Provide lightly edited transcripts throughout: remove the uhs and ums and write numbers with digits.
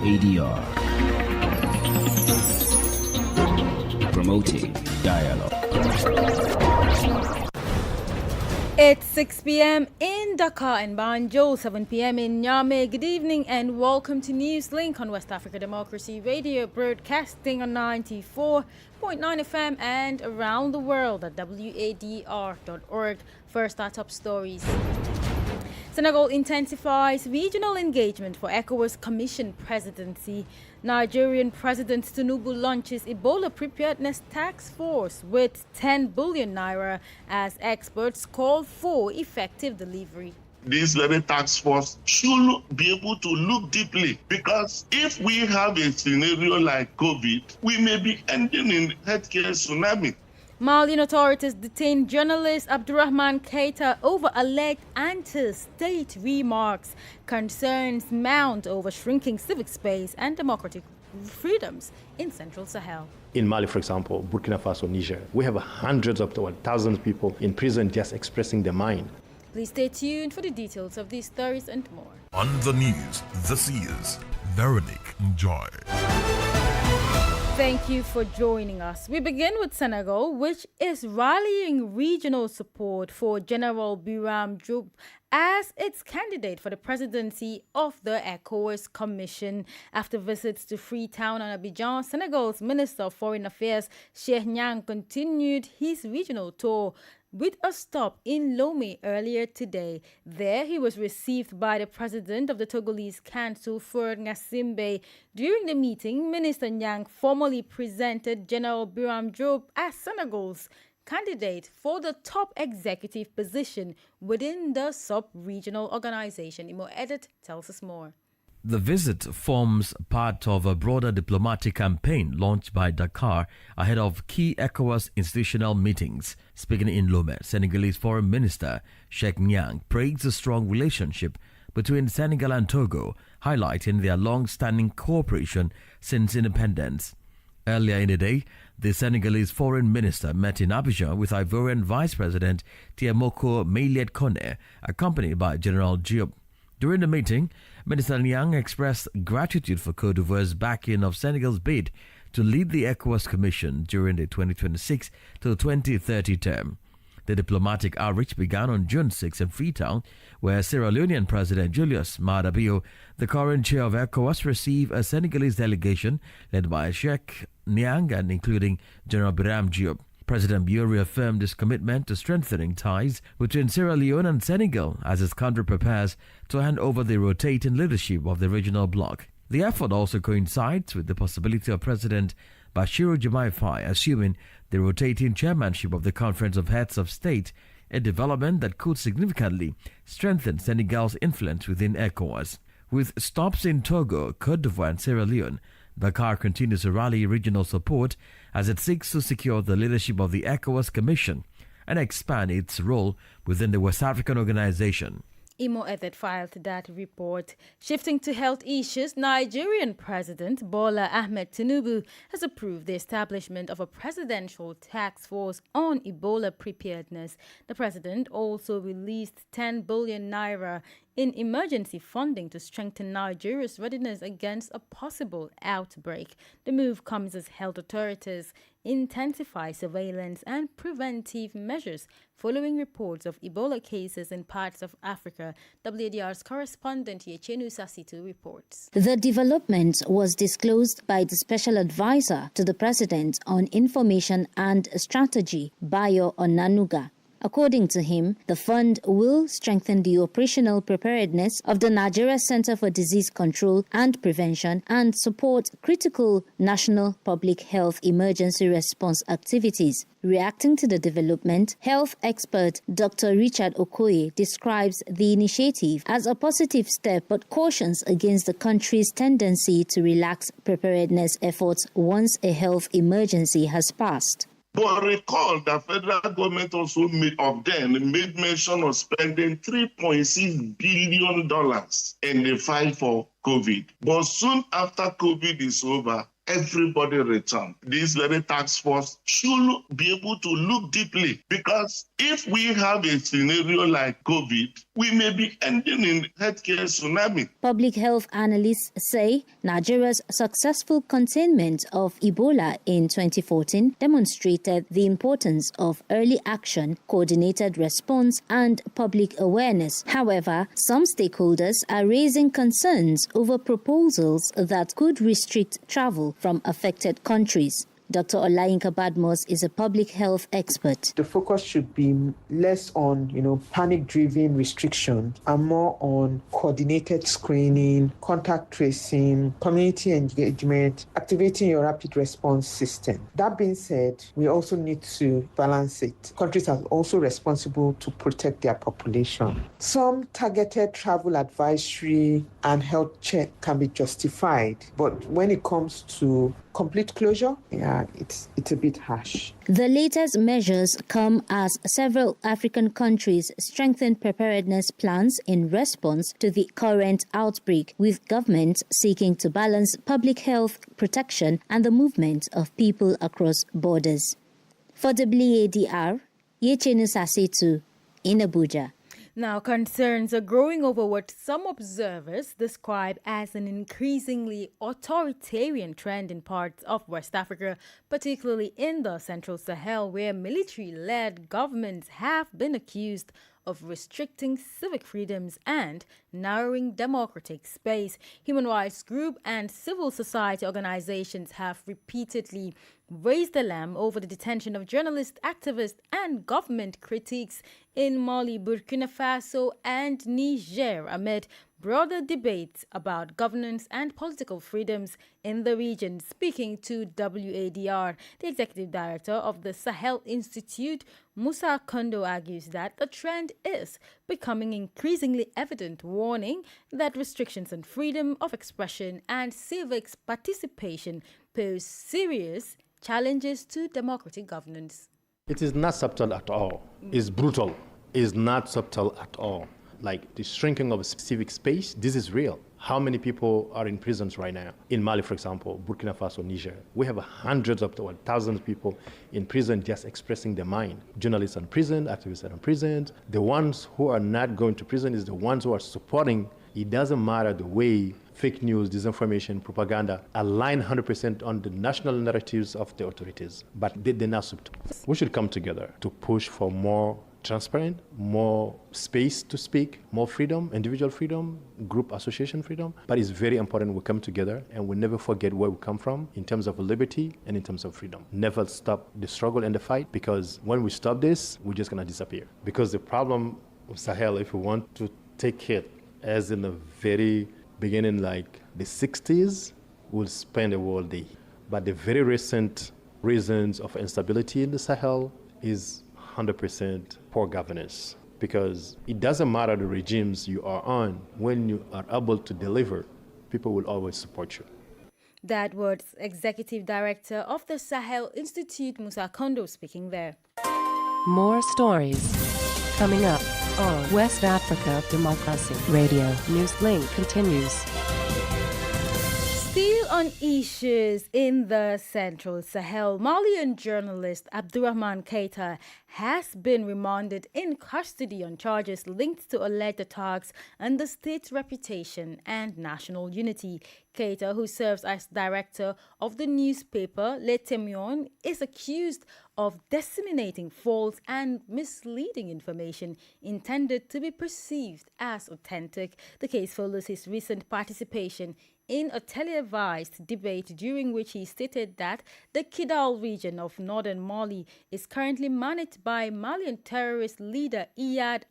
WADR. Promoting dialogue. It's 6 p.m. in Dakar and Banjul, 7 p.m. in Niamey. Good evening and welcome to Newslink on West Africa Democracy Radio, broadcasting on 94.9 FM and around the world at wadr.org. First, our top stories. Senegal intensifies regional engagement for ECOWAS Commission presidency. Nigerian President Tinubu launches Ebola preparedness task force with 10 billion naira as experts call for effective delivery. This very task force should be able to look deeply, because if we have a scenario like COVID, we may be ending in healthcare tsunami. Malian authorities detained journalist Abdurrahman Keita over alleged anti-state remarks. Concerns mount over shrinking civic space and democratic freedoms in Central Sahel. In Mali, for example, Burkina Faso, Niger, we have hundreds of thousands of people in prison just expressing their mind. Please stay tuned for the details of these stories and more. On the news, this is Veronique Joy. Thank you for joining us. We begin with Senegal, which is rallying regional support for General Birame Diop as its candidate for the presidency of the ECOWAS Commission. After visits to Freetown and Abidjan, Senegal's Minister of Foreign Affairs, Cheikh Niang, continued his regional tour with a stop in Lomé earlier today. There, he was received by the president of the Togolese Council, Faure Gnassingbé. During the meeting, Minister Niang formally presented General Birame Diop as Senegal's candidate for the top executive position within the sub-regional organization. Imo Edit tells us more. The visit forms part of a broader diplomatic campaign launched by Dakar ahead of key ECOWAS institutional meetings. Speaking in Lomé, Senegalese Foreign Minister Cheikh Niang praised the strong relationship between Senegal and Togo, highlighting their long-standing cooperation since independence. Earlier in the day, the Senegalese Foreign Minister met in Abidjan with Ivorian Vice President Tiemoko Meiliet Kone, accompanied by General Diop. During the meeting, Minister Niang expressed gratitude for Côte d'Ivoire's backing of Senegal's bid to lead the ECOWAS Commission during the 2026 to 2030 term. The diplomatic outreach began on June 6 in Freetown, where Sierra Leonean President Julius Maada Bio, the current chair of ECOWAS, received a Senegalese delegation led by Cheikh Niang and including General Birame Diop. President Bio reaffirmed his commitment to strengthening ties between Sierra Leone and Senegal as his country prepares to hand over the rotating leadership of the regional bloc. The effort also coincides with the possibility of President Bassirou Diomaye Faye assuming the rotating chairmanship of the Conference of Heads of State, a development that could significantly strengthen Senegal's influence within ECOWAS. With stops in Togo, Côte d'Ivoire and Sierra Leone, Dakar continues to rally regional support as it seeks to secure the leadership of the ECOWAS Commission and expand its role within the West African organization. Imo Edet filed that report. Shifting to health issues, Nigerian President Bola Ahmed Tinubu has approved the establishment of a presidential task force on Ebola preparedness. The president also released 10 billion naira in emergency funding to strengthen Nigeria's readiness against a possible outbreak. The move comes as health authorities intensify surveillance and preventive measures following reports of Ebola cases in parts of Africa. WADR's correspondent Yechenu Sasitu reports. The development was disclosed by the Special Advisor to the President on Information and Strategy, Bayo Onanuga. According to him, the fund will strengthen the operational preparedness of the Nigeria Center for Disease Control and Prevention and support critical national public health emergency response activities. Reacting to the development, health expert Dr. Richard Okoye describes the initiative as a positive step but cautions against the country's tendency to relax preparedness efforts once a health emergency has passed. But recall the federal government also made mention of spending $3.6 billion in the fight for COVID. But soon after COVID is over, everybody returned. This very task force should be able to look deeply, because if we have a scenario like COVID, we may be ending in healthcare tsunami. Public health analysts say Nigeria's successful containment of Ebola in 2014 demonstrated the importance of early action, coordinated response, and public awareness. However, some stakeholders are raising concerns over proposals that could restrict travel from affected countries. Dr. Olayinka Badmus is a public health expert. The focus should be less on, panic-driven restriction and more on coordinated screening, contact tracing, community engagement, activating your rapid response system. That being said, we also need to balance it. Countries are also responsible to protect their population. Some targeted travel advisory and health check can be justified, but when it comes to complete closure, it's a bit harsh. The latest measures come as several African countries strengthen preparedness plans in response to the current outbreak, with governments seeking to balance public health protection and the movement of people across borders. For WADR, Yechenu Sasetu in Abuja. Now, concerns are growing over what some observers describe as an increasingly authoritarian trend in parts of West Africa, particularly in the Central Sahel, where military-led governments have been accused of restricting civic freedoms and narrowing democratic space. Human rights groups and civil society organizations have repeatedly raised alarm over the detention of journalists, activists, and government critics in Mali, Burkina Faso, and Niger amid broader debates about governance and political freedoms in the region. Speaking to WADR, the executive director of the Sahel Institute, Musa Kondo, argues that the trend is becoming increasingly evident, warning that restrictions on freedom of expression and civic participation pose serious challenges to democratic governance. It is not subtle at all. It's brutal. It's not subtle at all. Like the shrinking of civic space, this is real. How many people are in prisons right now? In Mali, for example, Burkina Faso, Niger, we have hundreds of thousands of people in prison just expressing their mind. Journalists are in prison, activists are in prison. The ones who are not going to prison is the ones who are supporting. It doesn't matter the way fake news, disinformation, propaganda align 100% on the national narratives of the authorities, but they're not subtle. We should come together to push for more transparent, more space to speak, more freedom, individual freedom, group association freedom. But it's very important we come together and we never forget where we come from in terms of liberty and in terms of freedom. Never stop the struggle and the fight, because when we stop this, we're just going to disappear. Because the problem of Sahel, if we want to take it as in the very beginning, like the 60s, we'll spend a whole day. But the very recent reasons of instability in the Sahel is 100% poor governance, because it doesn't matter the regimes you are on. When you are able to deliver, people will always support you. That was Executive Director of the Sahel Institute, Musa Kondo, speaking there. More stories coming up on West Africa Democracy Radio. Newslink continues. Still on issues in the Central Sahel, Malian journalist Abdurrahman Keita has been remanded in custody on charges linked to alleged attacks on the state's reputation and national unity. Keita, who serves as director of the newspaper Le Témoin, is accused of disseminating false and misleading information intended to be perceived as authentic. The case follows his recent participation in a televised debate during which he stated that the Kidal region of northern Mali is currently managed by Malian terrorist leader Iyad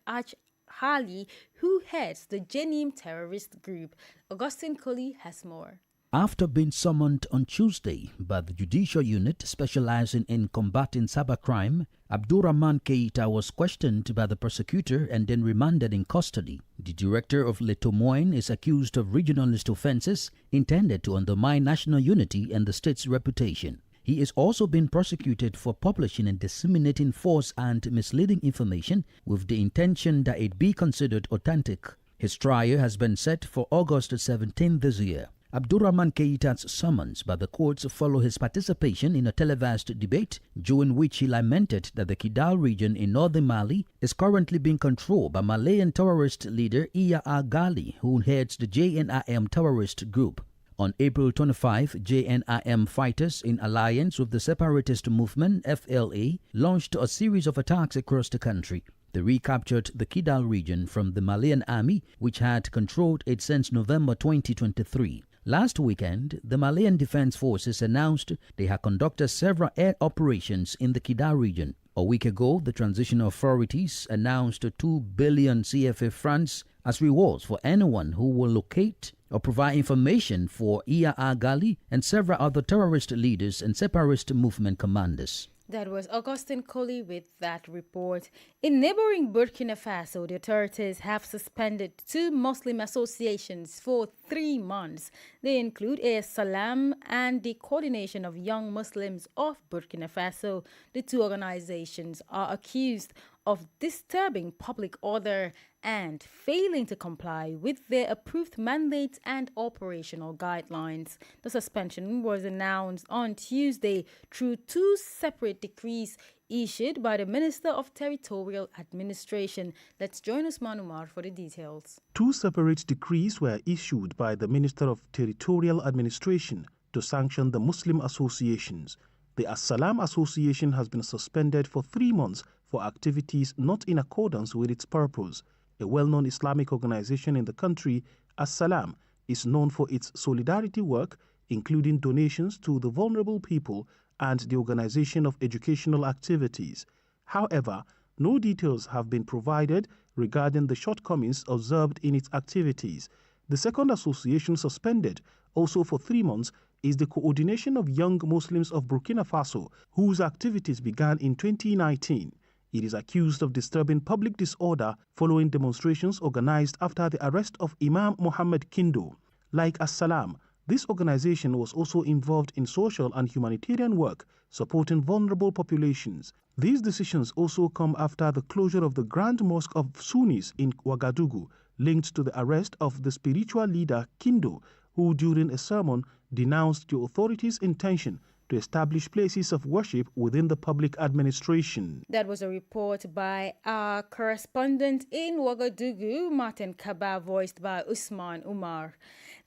Hali, who heads the Jenim terrorist group. Augustine Colley has more. After being summoned on Tuesday by the judicial unit specializing in combating cybercrime, Abdurrahman Keita was questioned by the prosecutor and then remanded in custody. The director of Le Témoin is accused of regionalist offenses intended to undermine national unity and the state's reputation. He is also being prosecuted for publishing and disseminating false and misleading information with the intention that it be considered authentic. His trial has been set for August 17 this year. Abdurrahman Keita's summons by the courts followed his participation in a televised debate during which he lamented that the Kidal region in northern Mali is currently being controlled by Malayan terrorist leader Iya Ghali, who heads the JNIM terrorist group. On April 25, JNIM fighters in alliance with the separatist movement FLA launched a series of attacks across the country. They recaptured the Kidal region from the Malian army, which had controlled it since November 2023. Last weekend, the Malian Defense Forces announced they had conducted several air operations in the Kidal region. A week ago, the transitional authorities announced 2 billion CFA francs as rewards for anyone who will locate or provide information for Iya Ghali and several other terrorist leaders and separatist movement commanders. That was Augustine Colley with that report. In neighboring Burkina Faso, the authorities have suspended 2 Muslim associations for 3 months. They include AS Salam and the Coordination of Young Muslims of Burkina Faso. The 2 organizations are accused of disturbing public order and failing to comply with their approved mandates and operational guidelines. The suspension was announced on Tuesday through 2 separate decrees issued by the Minister of Territorial Administration. Let's join Usman Umar for the details. 2 separate decrees were issued by the Minister of Territorial Administration to sanction the Muslim associations. The As-Salam Association has been suspended for 3 months for activities not in accordance with its purpose. A well-known Islamic organization in the country, As-Salam, is known for its solidarity work, including donations to the vulnerable people and the organization of educational activities. However, no details have been provided regarding the shortcomings observed in its activities. The second association suspended, also for 3 months, is the Coordination of Young Muslims of Burkina Faso, whose activities began in 2019. It is accused of disturbing public disorder following demonstrations organized after the arrest of Imam Mohammed Kindo. Like As-Salam, this organization was also involved in social and humanitarian work supporting vulnerable populations. These decisions also come after the closure of the Grand Mosque of Sunnis in Ouagadougou, linked to the arrest of the spiritual leader Kindo, who during a sermon denounced the authorities' intention to establish places of worship within the public administration. That was a report by our correspondent in Ouagadougou, Martin Kaba, voiced by Usman Umar.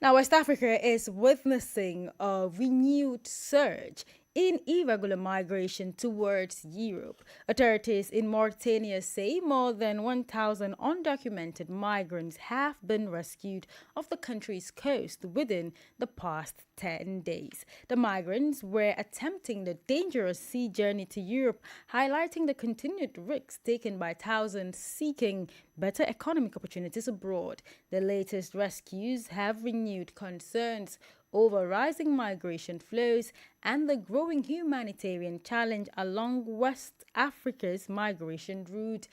Now, West Africa is witnessing a renewed surge in irregular migration towards Europe. Authorities in Mauritania say more than 1,000 undocumented migrants have been rescued off the country's coast within the past 10 days. The migrants were attempting the dangerous sea journey to Europe, highlighting the continued risks taken by thousands seeking better economic opportunities abroad. The latest rescues have renewed concerns over rising migration flows and the growing humanitarian challenge along West Africa's migration route.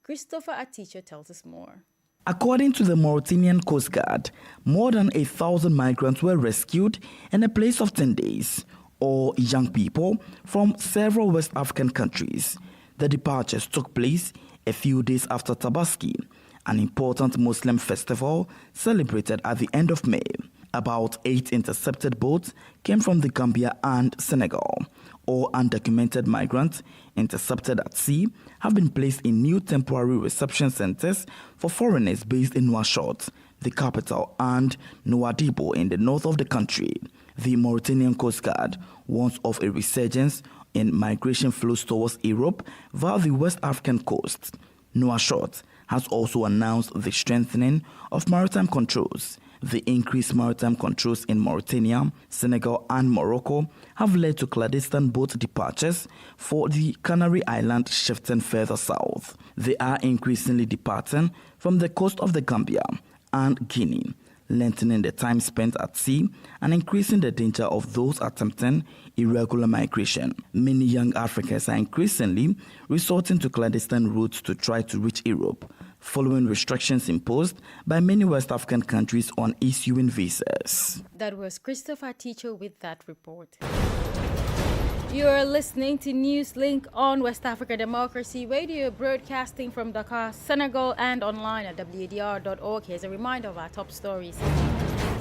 Christopher Aticho tells us more. According to the Mauritanian Coast Guard, more than 1,000 migrants were rescued in a place of 10 days, or young people from several West African countries. The departures took place a few days after Tabaski, an important Muslim festival celebrated at the end of May. About 8 intercepted boats came from the Gambia and Senegal. All undocumented migrants intercepted at sea have been placed in new temporary reception centers for foreigners based in Nouakchott, the capital, and Nouadhibou in the north of the country. The Mauritanian Coast Guard warns of a resurgence in migration flows towards Europe via the West African coast. Nouakchott has also announced the strengthening of maritime controls. The increased maritime controls in Mauritania, Senegal, and Morocco have led to clandestine boat departures for the Canary Islands shifting further south. They are increasingly departing from the coast of the Gambia and Guinea, lengthening the time spent at sea and increasing the danger of those attempting irregular migration. Many young Africans are increasingly resorting to clandestine routes to try to reach Europe, following restrictions imposed by many West African countries on issuing visas. That was Christopher Teacher with that report. You're listening to Newslink on West Africa Democracy Radio, broadcasting from Dakar, Senegal, and online at wadr.org. Here's a reminder of our top stories.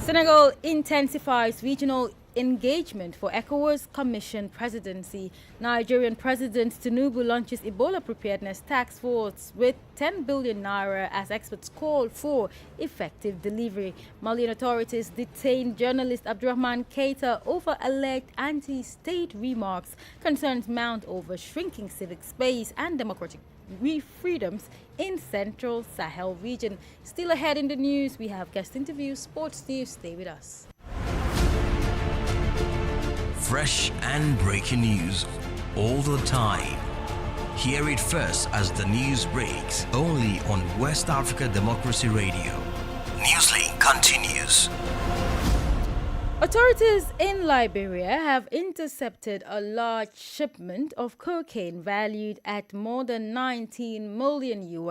Senegal intensifies regional engagement for ECOWAS Commission presidency. Nigerian President Tinubu launches Ebola preparedness task force with 10 billion naira as experts call for effective delivery. Malian authorities detained journalist Abdurrahman Keita over alleged anti-state remarks. Concerns mount over shrinking civic space and democratic freedoms in Central Sahel region. Still ahead in the news, we have guest interviews, sports news. Stay with us. Fresh and breaking news all the time. Hear it first as the news breaks, only on West Africa Democracy Radio. Newslink continues. Authorities in Liberia have intercepted a large shipment of cocaine valued at more than $19 million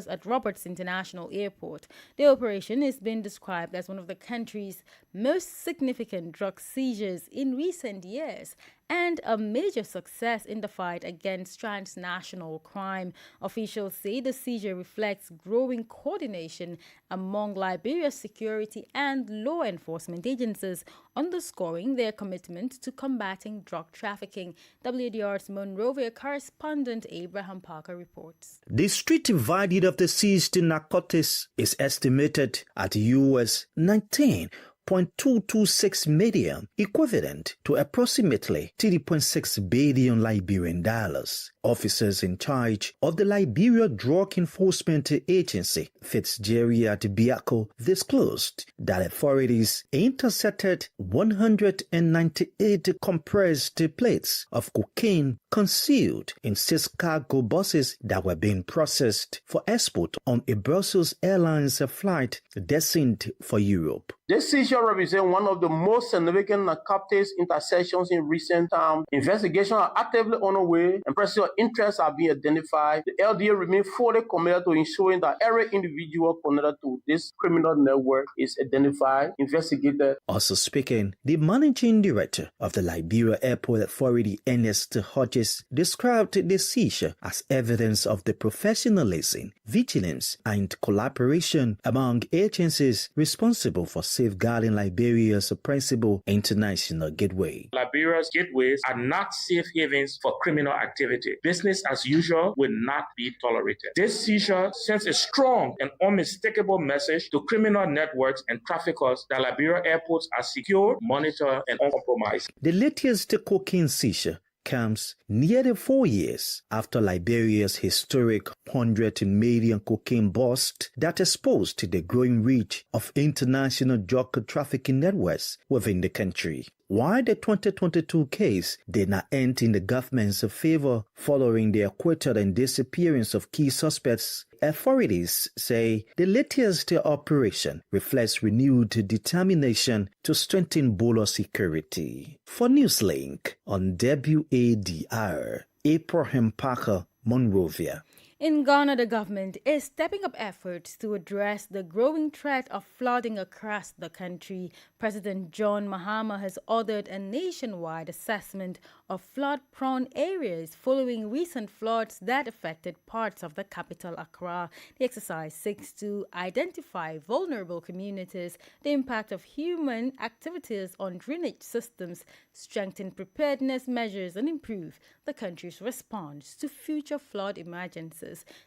at Roberts International Airport. The operation is being described as one of the country's most significant drug seizures in recent years and a major success in the fight against transnational crime. Officials say the seizure reflects growing coordination among Liberia's security and law enforcement agencies, underscoring their commitment to combating drug trafficking. WDR's Monrovia correspondent Abraham Parker reports. The street value of the seized narcotics is estimated at US $19.226 million, equivalent to approximately $3.6 billion Liberian dollars. Officers in charge of the Liberia Drug Enforcement Agency, Fitzgerald Biako, disclosed that authorities intercepted 198 compressed plates of cocaine concealed in 6 cargo buses that were being processed for export on a Brussels Airlines flight destined for Europe. This seizure represents one of the most significant narcotics interceptions in recent times. Investigations are actively underway and persons of interest are being identified. The LDA remains fully committed to ensuring that every individual connected to this criminal network is identified, investigated. Also speaking, the managing director of the Liberia Airport Authority, Ernest Hodges, described the seizure as evidence of the professionalism, vigilance, and collaboration among agencies responsible for safeguarding Liberia's principal international gateway. Liberia's gateways are not safe havens for criminal activity. Business as usual will not be tolerated. This seizure sends a strong and unmistakable message to criminal networks and traffickers that Liberia airports are secure, monitored, and uncompromised. The latest cocaine seizure comes nearly 4 years after Liberia's historic 100 million cocaine bust that exposed the growing reach of international drug trafficking networks within the country. While the 2022 case did not end in the government's favor following the acquittal and disappearance of key suspects, authorities say the latest operation reflects renewed determination to strengthen border security. For Newslink on WADR, Abraham Parker, Monrovia. In Ghana, the government is stepping up efforts to address the growing threat of flooding across the country. President John Mahama has ordered a nationwide assessment of flood-prone areas following recent floods that affected parts of the capital, Accra. The exercise seeks to identify vulnerable communities, the impact of human activities on drainage systems, strengthen preparedness measures, and improve the country's response to future flood emergencies.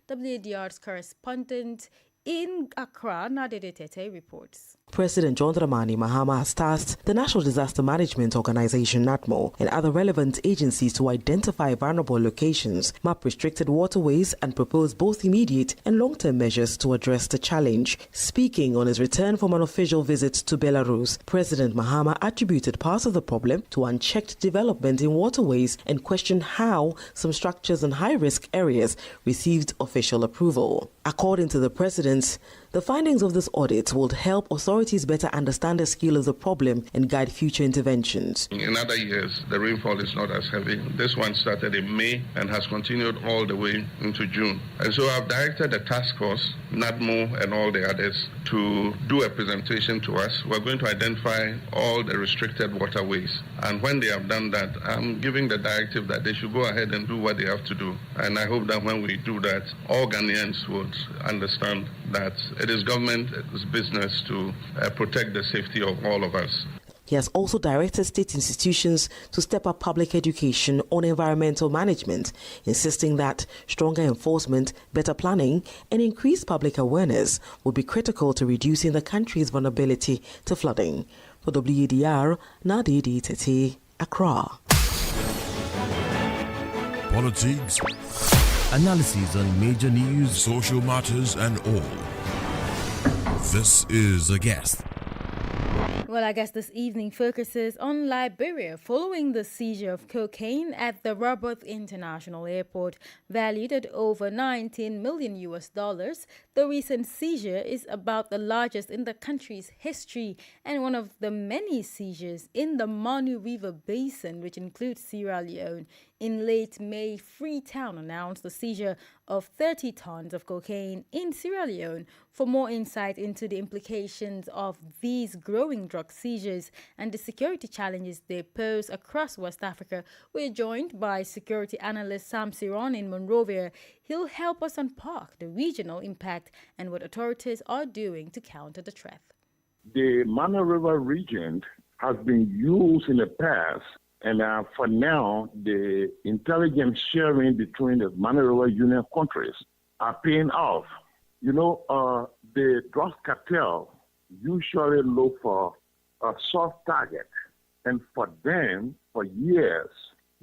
WADR's correspondent in Accra, Nadede Tete, reports. President John Dramani Mahama has tasked the National Disaster Management Organization, NATMO, and other relevant agencies to identify vulnerable locations, map restricted waterways, and propose both immediate and long-term measures to address the challenge. Speaking on his return from an official visit to Belarus, President Mahama attributed part of the problem to unchecked development in waterways and questioned how some structures in high-risk areas received official approval. According to the president, the findings of this audit will help authorities better understand the scale of the problem and guide future interventions. In other years, the rainfall is not as heavy. This one started in May and has continued all the way into June. And so I've directed the task force, NATMO and all the others, to do a presentation to us. We're going to identify all the restricted waterways. And when they have done that, I'm giving the directive that they should go ahead and do what they have to do. And I hope that when we do that, all Ghanaians would understand that it is government's business to protect the safety of all of us. He has also directed state institutions to step up public education on environmental management, insisting that stronger enforcement, better planning, and increased public awareness will be critical to reducing the country's vulnerability to flooding. For WADR, Nadidi Tete, Accra. Politics, analysis on major news, social matters, and all. This is A Guest. Well, I guess this evening focuses on Liberia following the seizure of cocaine at the Rabat International Airport, valued at over $19 million. The recent seizure is about the largest in the country's history and one of the many seizures in the Manu River Basin, which includes Sierra Leone. In late May, Freetown announced the seizure of 30 tons of cocaine in Sierra Leone. For more insight into the implications of these growing drug seizures and the security challenges they pose across West Africa, we're joined by security analyst Sam Siron in Monrovia. He'll help us unpack the regional impact and what authorities are doing to counter the threat. The Manu River region has been used in the past. And for now, the intelligence sharing between the Manu River Union countries are paying off. You know, the drug cartel usually look for a soft target. And for them, for years,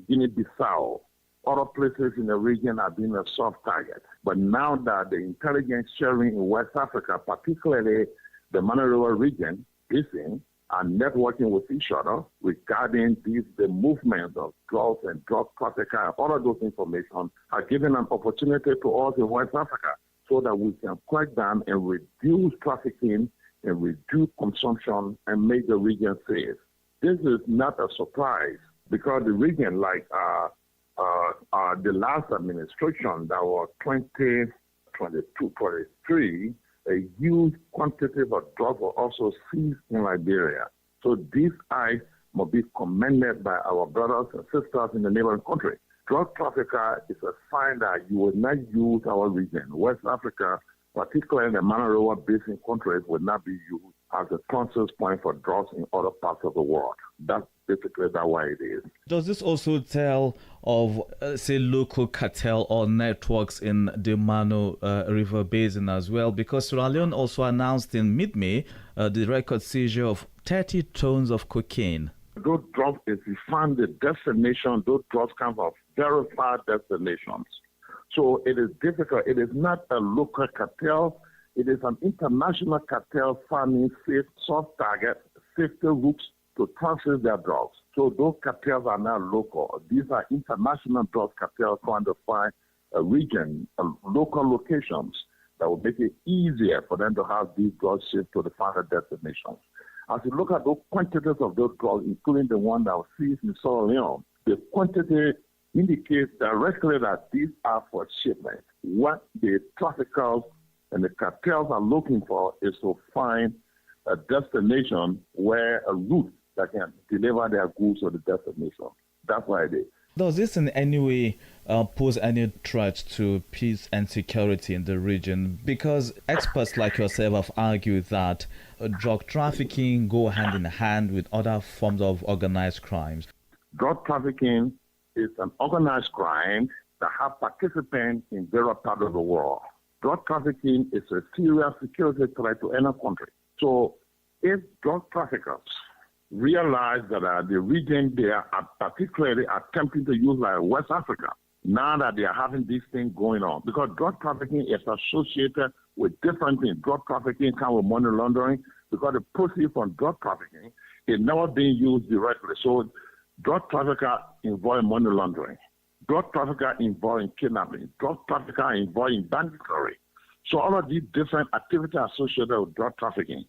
Guinea-Bissau, other places in the region have been a soft target. But now that the intelligence sharing in West Africa, particularly the Manu River region, is in, and networking with each other regarding the movement of drugs and drug traffickers and all of those information are given an opportunity to us in West Africa so that we can crack down and reduce trafficking and reduce consumption and make the region safe. This is not a surprise because the region, like the last administration that was 2022-23, a huge quantity of drugs were also seized in Liberia. So these acts must be commended by our brothers and sisters in the neighboring country. Drug trafficker is a sign that you will not use our region. West Africa, particularly the Manu River Basin countries, will not be used as a transfer point for drugs in other parts of the world. That's basically that way it is. Does this also tell of, say, local cartel or networks in the Manu River Basin as well? Because Sierra Leone also announced in mid-May the record seizure of 30 tons of cocaine. Those drugs, if you find the destination, those drugs come from verified destinations. So it is difficult. It is not a local cartel. It is an international cartel finding safe, soft target, safety routes to transfer their drugs. So those cartels are not local. These are international drug cartels trying to find a region, local locations that will make it easier for them to have these drugs shipped to the final destinations. As you look at those quantities of those drugs, including the one that was seized in Sierra Leone, the quantity indicates directly that these are for shipment. What the traffickers and the cartels are looking for is to find a destination where a route that can deliver their goods to the destination. That's why it is. Does this in any way pose any threat to peace and security in the region? Because experts like yourself have argued that drug trafficking go hand in hand with other forms of organized crimes. Drug trafficking is an organized crime that have participants in various parts of the world. Drug trafficking is a serious security threat to any country. So if drug traffickers realize that the region they are particularly attempting to use like West Africa, now that they are having this thing going on, because drug trafficking is associated with different things. Drug trafficking comes with money laundering because the proceeds from drug trafficking is never being used directly. So drug trafficker involve money laundering. Drug trafficker involved in kidnapping. Drug trafficker involved in banditry. So all of these different activities associated with drug trafficking.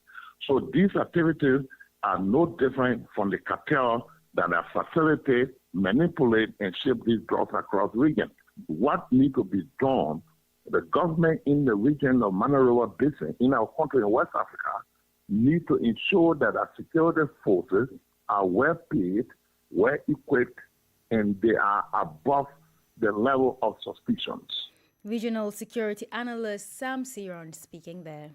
So these activities are no different from the cartel that are facilitate, manipulate, and ship these drugs across the region. What needs to be done, the government in the region of Manu River Basin, in our country in West Africa, need to ensure that our security forces are well paid, well equipped, and they are above the level of suspicions. Regional security analyst Sam Siron speaking there.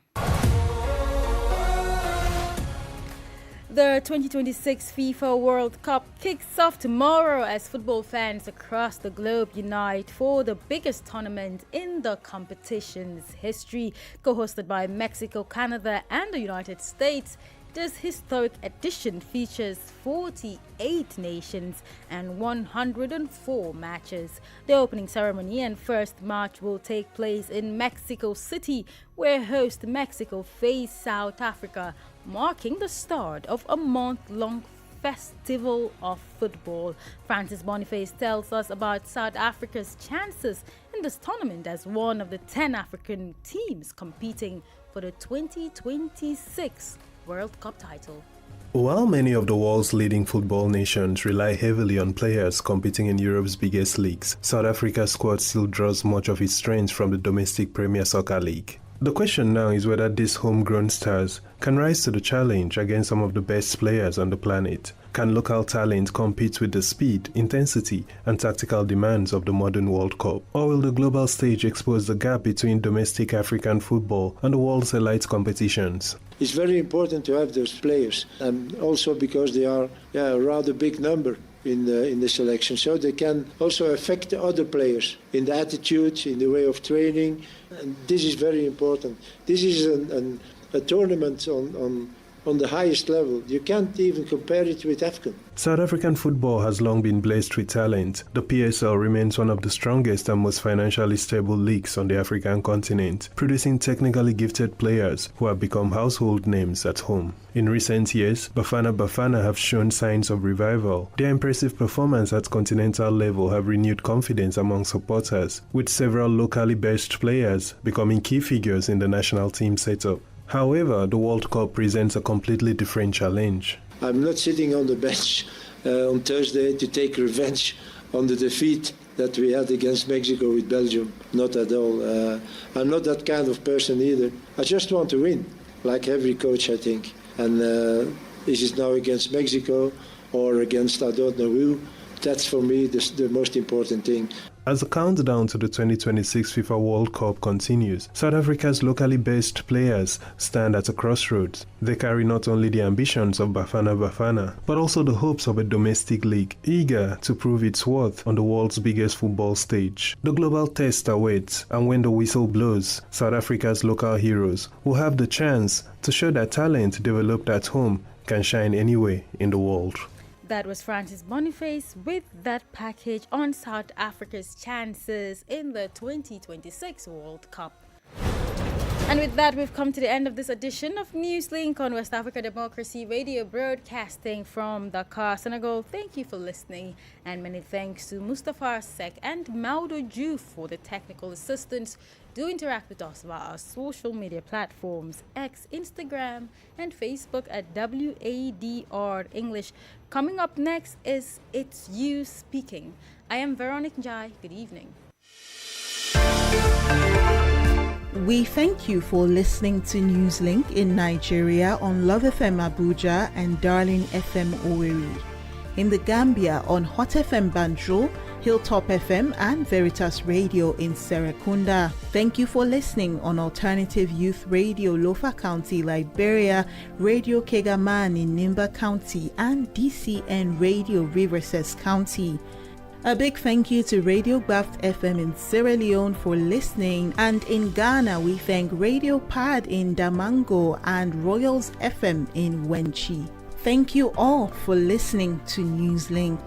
The 2026 FIFA World Cup kicks off tomorrow as football fans across the globe unite for the biggest tournament in the competition's history. Co-hosted by Mexico, Canada and the United States, this historic edition features 48 nations and 104 matches. The opening ceremony and first match will take place in Mexico City, where host Mexico face South Africa, marking the start of a month-long festival of football. Francis Boniface tells us about South Africa's chances in this tournament as one of the 10 African teams competing for the 2026 World Cup title. While many of the world's leading football nations rely heavily on players competing in Europe's biggest leagues, South Africa's squad still draws much of its strength from the domestic Premier Soccer League. The question now is whether these homegrown stars can rise to the challenge against some of the best players on the planet. Can local talent compete with the speed, intensity, and tactical demands of the modern World Cup? Or will the global stage expose the gap between domestic African football and the world's elite competitions? It's very important to have those players, and also because they are a rather big number in the selection, so they can also affect the other players in the attitude, in the way of training, and this is very important. This is a tournament on the highest level. You can't even compare it with AFCON. South African football has long been blessed with talent. The PSL remains one of the strongest and most financially stable leagues on the African continent, producing technically gifted players who have become household names at home. In recent years, Bafana have shown signs of revival. Their impressive performance at continental level have renewed confidence among supporters, with several locally based players becoming key figures in the national team setup. However, the World Cup presents a completely different challenge. I'm not sitting on the bench on Thursday to take revenge on the defeat that we had against Mexico with Belgium. Not at all. I'm not that kind of person either. I just want to win, like every coach, I think. And this is now against Mexico or against I don't know who. That's for me the most important thing. As the countdown to the 2026 FIFA World Cup continues, South Africa's locally based players stand at a crossroads. They carry not only the ambitions of Bafana, but also the hopes of a domestic league, eager to prove its worth on the world's biggest football stage. The global test awaits, and when the whistle blows, South Africa's local heroes will have the chance to show that talent developed at home can shine anywhere in the world. That was Francis Boniface with that package on South Africa's chances in the 2026 World Cup. And with that, we've come to the end of this edition of Newslink on West Africa Democracy Radio, broadcasting from Dakar, Senegal. Thank you for listening, and many thanks to Mustafa Sek and Maudo Ju for the technical assistance. Do interact with us via our social media platforms, X, Instagram, and Facebook at WADR English. Coming up next is It's You Speaking. I am Veronique Njai. Good evening. We thank you for listening to Newslink in Nigeria on Love FM Abuja and Darling FM Owerri. In the Gambia on Hot FM Banjul, Hilltop FM and Veritas Radio in Serekunda. Thank you for listening on Alternative Youth Radio Lofa County, Liberia, Radio Kegaman in Nimba County, and DCN Radio Riverses County. A big thank you to Radio Graft FM in Sierra Leone for listening, and in Ghana we thank Radio Pad in Damango and Royals FM in Wenchi. Thank you all for listening to Newslink.